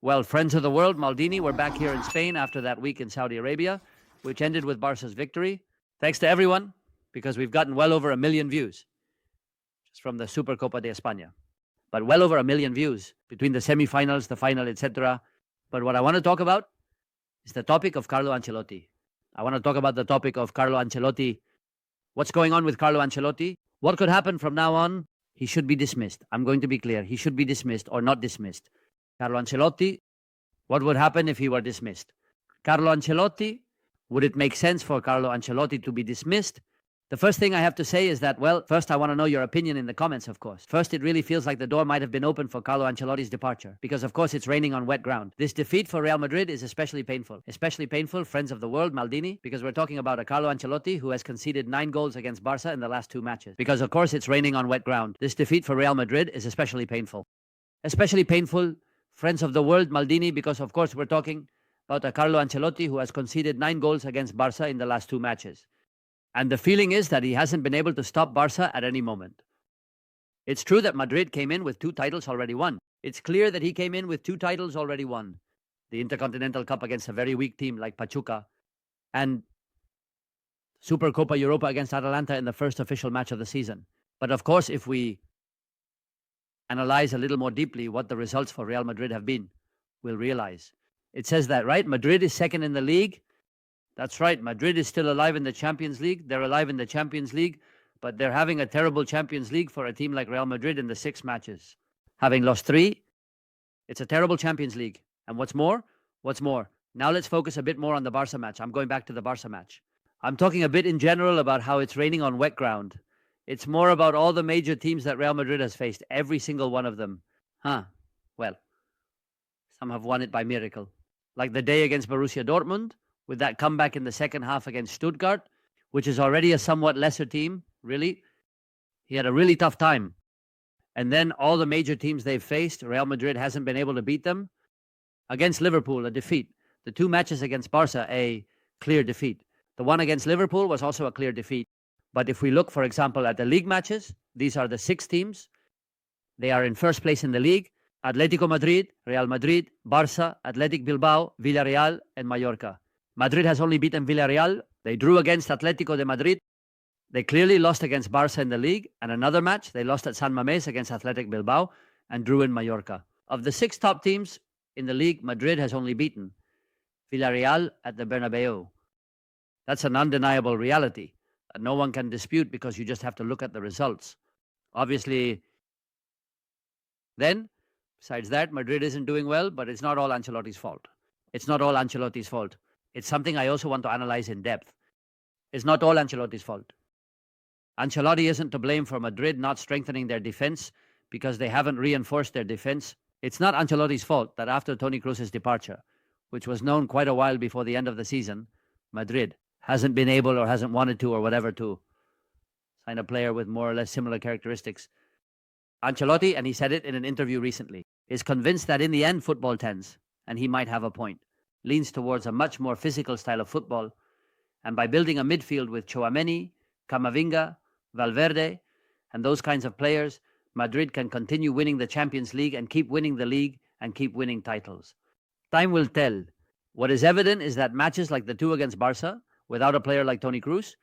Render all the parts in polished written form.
Well, friends of the world, Maldini, we're back here in Spain after that week in Saudi Arabia, which ended with Barca's victory. Thanks to everyone, because we've gotten well over 1 million views just from the Supercopa de España. But well over 1 million views between the semi-finals, the final, etc. But what I want to talk about is the topic of Carlo Ancelotti. I want to talk about the topic of Carlo Ancelotti. What's going on with Carlo Ancelotti? What could happen from now on? He should be dismissed. I'm going to be clear. He should be dismissed or not dismissed. Carlo Ancelotti, what would happen if he were dismissed? Carlo Ancelotti, would it make sense for Carlo Ancelotti to be dismissed? The first thing I have to say is that, well, first I want to know your opinion in the comments, of course. First, it really feels like the door might have been open for Carlo Ancelotti's departure, because of course it's raining on wet ground. This defeat for Real Madrid is especially painful. Especially painful, friends of the world, Maldini, because we're talking about a Carlo Ancelotti who has conceded 9 goals against Barca in the last 2 matches. Because of course it's raining on wet ground. This defeat for Real Madrid is especially painful. Especially painful, friends of the world, Maldini, because of course we're talking about a Carlo Ancelotti who has conceded 9 goals against Barca in the last 2 matches. And the feeling is that he hasn't been able to stop Barca at any moment. It's true that Madrid came in with 2 titles already won. It's clear that he came in with 2 titles already won. The Intercontinental Cup against a very weak team like Pachuca, and Supercopa Europa against Atalanta in the first official match of the season. But of course, if we analyze a little more deeply what the results for Real Madrid have been, we'll realize. It says that, right? Madrid is second in the league. That's right. Madrid is still alive in the Champions League. They're alive in the Champions League, but they're having a terrible Champions League for a team like Real Madrid in the 6 matches. Having lost 3, it's a terrible Champions League. And what's more? Now let's focus a bit more on the Barca match. I'm going back to the Barca match. I'm talking a bit in general about how it's raining on wet ground. It's more about all the major teams that Real Madrid has faced, every single one of them. Well, some have won it by miracle. Like the day against Borussia Dortmund, with that comeback in the second half against Stuttgart, which is already a somewhat lesser team, really. He had a really tough time. And then all the major teams they've faced, Real Madrid hasn't been able to beat them. Against Liverpool, a defeat. The 2 matches against Barca, a clear defeat. The one against Liverpool was also a clear defeat. But if we look, for example, at the league matches, these are the 6 teams. They are in first place in the league. Atletico Madrid, Real Madrid, Barca, Athletic Bilbao, Villarreal, and Mallorca. Madrid has only beaten Villarreal. They drew against Atletico de Madrid. They clearly lost against Barca in the league. And another match, they lost at San Mamés against Athletic Bilbao and drew in Mallorca. Of the 6 top teams in the league, Madrid has only beaten Villarreal at the Bernabeu. That's an undeniable reality that no one can dispute, because you just have to look at the results. Obviously, then, besides that, Madrid isn't doing well, but it's not all Ancelotti's fault. It's not all Ancelotti's fault. It's something I also want to analyze in depth. It's not all Ancelotti's fault. Ancelotti isn't to blame for Madrid not strengthening their defense because they haven't reinforced their defense. It's not Ancelotti's fault that after Toni Kroos's departure, which was known quite a while before the end of the season, Madrid hasn't been able or hasn't wanted to or whatever to sign a player with more or less similar characteristics. Ancelotti, and he said it in an interview recently, is convinced that in the end football tends, and he might have a point, leans towards a much more physical style of football, and by building a midfield with Tchouameni, Camavinga, Valverde, and those kinds of players, Madrid can continue winning the Champions League and keep winning the league and keep winning titles. Time will tell. What is evident is that matches like the 2 against Barca, without a player like Toni Kroos,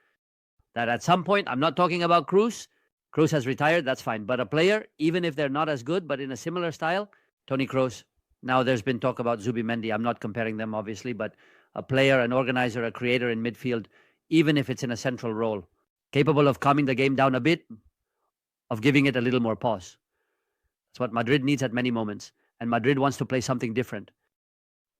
that at some point, I'm not talking about Kroos has retired, that's fine, but a player, even if they're not as good, but in a similar style, Toni Kroos. Now there's been talk about Tchouameni. I'm not comparing them, obviously, but a player, an organizer, a creator in midfield, even if it's in a central role, capable of calming the game down a bit, of giving it a little more pause. That's what Madrid needs at many moments, and Madrid wants to play something different.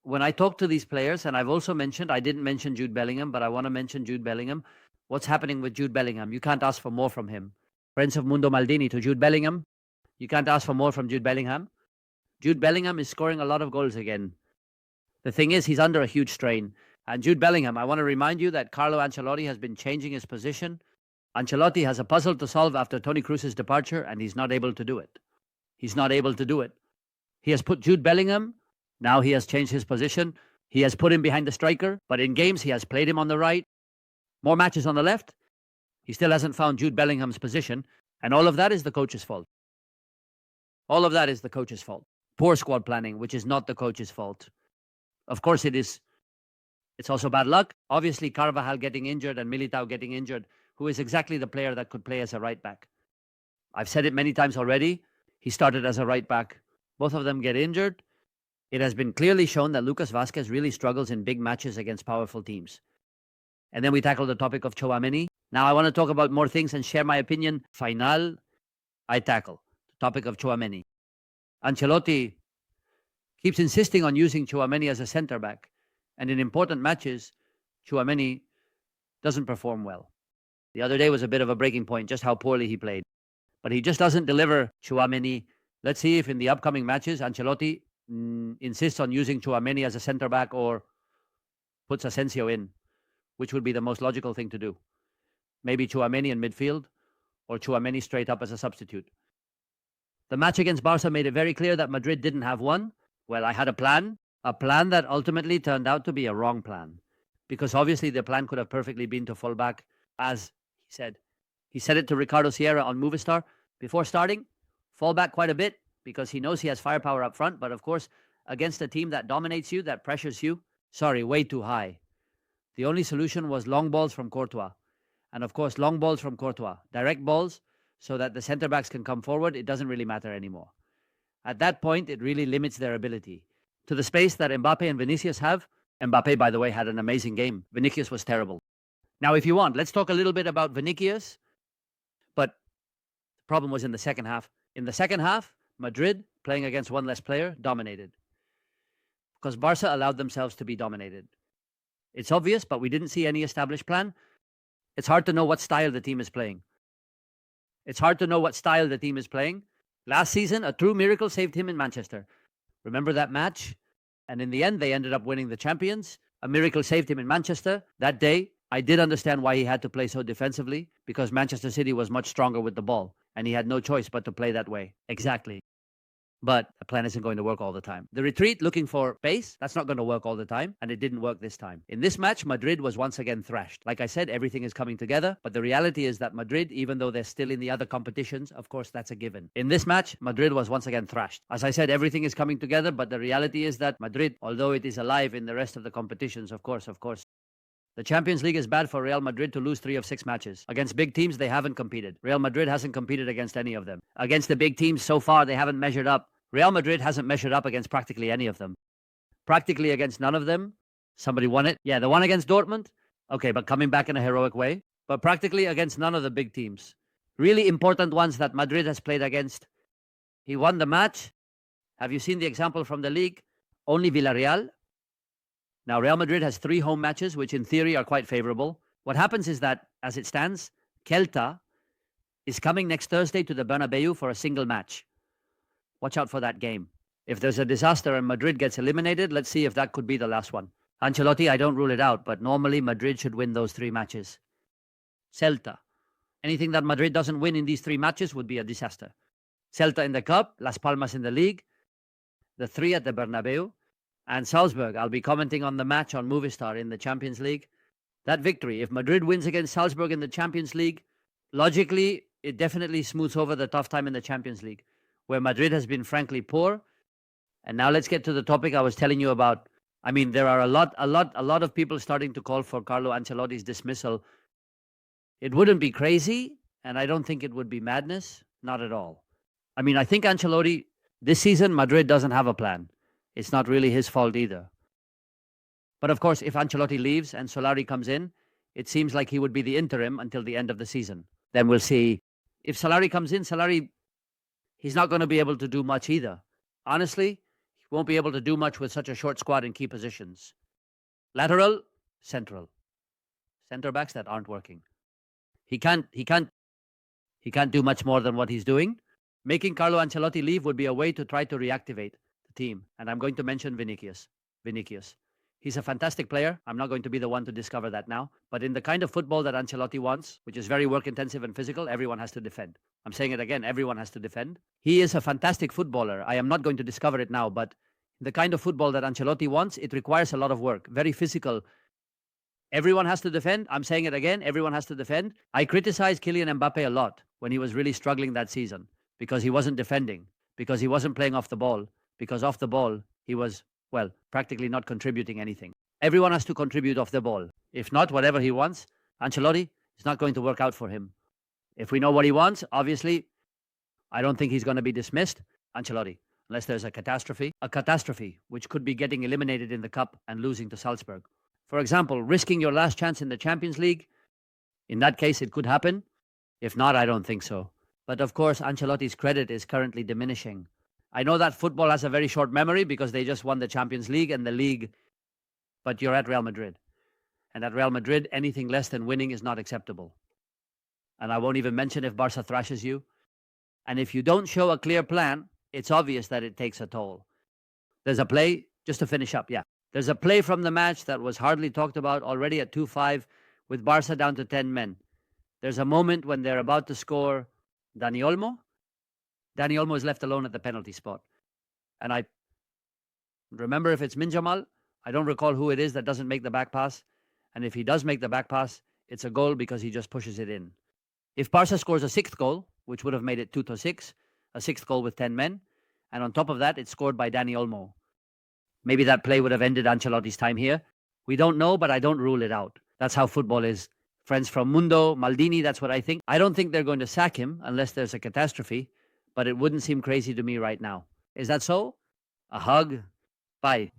When I talk to these players, and I've also mentioned, I didn't mention Jude Bellingham, but I want to mention Jude Bellingham. What's happening with Jude Bellingham? You can't ask for more from him. Friends of Mundo Maldini, to Jude Bellingham, you can't ask for more from Jude Bellingham. Jude Bellingham is scoring a lot of goals again. The thing is, he's under a huge strain. And Jude Bellingham, I want to remind you that Carlo Ancelotti has been changing his position. Ancelotti has a puzzle to solve after Toni Kroos's departure, and he's not able to do it. He's not able to do it. He has put Jude Bellingham, now he has changed his position. He has put him behind the striker, but in games he has played him on the right. More matches on the left. He still hasn't found Jude Bellingham's position, and all of that is the coach's fault. All of that is the coach's fault. poor squad planning, which is not the coach's fault. Of course, it is. It's also bad luck. Obviously, Carvajal getting injured and Militao getting injured, who is exactly the player that could play as a right back. I've said it many times already. He started as a right back. Both of them get injured. It has been clearly shown that Lucas Vazquez really struggles in big matches against powerful teams. And then we tackle the topic of Tchouameni. Now I want to talk about more things and share my opinion. Final, I tackle the topic of Tchouameni. Ancelotti keeps insisting on using Tchouameni as a centre back. And in important matches, Tchouameni doesn't perform well. The other day was a bit of a breaking point, just how poorly he played. But he just doesn't deliver Tchouameni. Let's see if in the upcoming matches, Ancelotti insists on using Tchouameni as a centre back or puts Asensio in, which would be the most logical thing to do. Maybe Tchouameni in midfield or Tchouameni straight up as a substitute. The match against Barca made it very clear that Madrid didn't have one. Well, I had a plan that ultimately turned out to be a wrong plan. Because obviously the plan could have perfectly been to fall back, as he said. He said it to Ricardo Sierra on Movistar before starting, fall back quite a bit because he knows he has firepower up front. But of course, against a team that dominates you, that pressures you, way too high. The only solution was long balls from Courtois. And of course, long balls from Courtois, direct balls so that the centre-backs can come forward. It doesn't really matter anymore. At that point, it really limits their ability. To the space that Mbappe and Vinicius have, Mbappe, by the way, had an amazing game. Vinicius was terrible. Now, if you want, let's talk a little bit about Vinicius. But the problem was in the second half. In the second half, Madrid, playing against one less player, dominated. Because Barca allowed themselves to be dominated. It's obvious, but we didn't see any established plan. It's hard to know what style the team is playing. Last season, a true miracle saved him in Manchester. Remember that match? And in the end, they ended up winning the champions. A miracle saved him in Manchester. That day, I did understand why he had to play so defensively, because Manchester City was much stronger with the ball, and he had no choice but to play that way. Exactly. But the plan isn't going to work all the time. The retreat, looking for pace, that's not going to work all the time, and it didn't work this time. In this match, Madrid was once again thrashed. Like I said, everything is coming together, but the reality is that Madrid, even though they're still in the other competitions, of course, that's a given. In this match, Madrid was once again thrashed. As I said, everything is coming together, but the reality is that Madrid, although it is alive in the rest of the competitions, of course, the Champions League is bad for Real Madrid to lose 3 of 6 matches. Against big teams, they haven't competed. Real Madrid hasn't competed against any of them. Against the big teams so far, they haven't measured up. Real Madrid hasn't measured up against practically any of them. Practically against none of them. Somebody won it. Yeah, the one against Dortmund. Okay, but coming back in a heroic way. But practically against none of the big teams. Really important ones that Madrid has played against. He won the match. Have you seen the example from the league? Only Villarreal. Now, Real Madrid has 3 home matches, which in theory are quite favorable. What happens is that, as it stands, Celta is coming next Thursday to the Bernabeu for a single match. Watch out for that game. If there's a disaster and Madrid gets eliminated, let's see if that could be the last one. Ancelotti, I don't rule it out, but normally Madrid should win those 3 matches. Celta. Anything that Madrid doesn't win in these 3 matches would be a disaster. Celta in the Cup, Las Palmas in the League, the 3 at the Bernabeu, and Salzburg. I'll be commenting on the match on Movistar in the Champions League. That victory, if Madrid wins against Salzburg in the Champions League, logically, it definitely smooths over the tough time in the Champions League, where Madrid has been frankly poor. And now let's get to the topic I was telling you about. I mean, there are a lot of people starting to call for Carlo Ancelotti's dismissal. It wouldn't be crazy, and I don't think it would be madness. Not at all. I mean, I think Ancelotti, this season, Madrid doesn't have a plan. It's not really his fault either. But of course, if Ancelotti leaves and Solari comes in, it seems like he would be the interim until the end of the season. Then we'll see. If Solari comes in, he's not going to be able to do much either. Honestly, he won't be able to do much with such a short squad in key positions. Lateral, central. Center backs that aren't working. He can't do much more than what he's doing. Making Carlo Ancelotti leave would be a way to try to reactivate the team. And I'm going to mention Vinicius. He's a fantastic player. I'm not going to be the one to discover that now. But in the kind of football that Ancelotti wants, which is very work-intensive and physical, everyone has to defend. I'm saying it again, everyone has to defend. He is a fantastic footballer. I am not going to discover it now, but the kind of football that Ancelotti wants, it requires a lot of work, very physical. Everyone has to defend. I'm saying it again, everyone has to defend. I criticized Kylian Mbappe a lot when he was really struggling that season because he wasn't defending, because he wasn't playing off the ball. because off the ball, he was, well, practically not contributing anything. Everyone has to contribute off the ball. If not, whatever he wants, Ancelotti, is not going to work out for him. If we know what he wants, obviously, I don't think he's going to be dismissed, Ancelotti, unless there's a catastrophe which could be getting eliminated in the cup and losing to Salzburg. For example, risking your last chance in the Champions League. In that case, it could happen. If not, I don't think so. But of course, Ancelotti's credit is currently diminishing. I know that football has a very short memory because they just won the Champions League and the league, but you're at Real Madrid. And at Real Madrid, anything less than winning is not acceptable. And I won't even mention if Barca thrashes you. And if you don't show a clear plan, it's obvious that it takes a toll. There's a play, just to finish up, yeah. There's a play from the match that was hardly talked about already at 2-5 with Barca down to 10 men. There's a moment when they're about to score Dani Olmo. Dani Olmo is left alone at the penalty spot. And I remember if it's Minjamal, I don't recall who it is that doesn't make the back pass. And if he does make the back pass, it's a goal because he just pushes it in. If Barca scores a sixth goal, which would have made it 2-6, a sixth goal with 10 men, and on top of that, it's scored by Dani Olmo. Maybe that play would have ended Ancelotti's time here. We don't know, but I don't rule it out. That's how football is. Friends from Mundo, Maldini, that's what I think. I don't think they're going to sack him unless there's a catastrophe, but it wouldn't seem crazy to me right now. Is that so? A hug? Bye.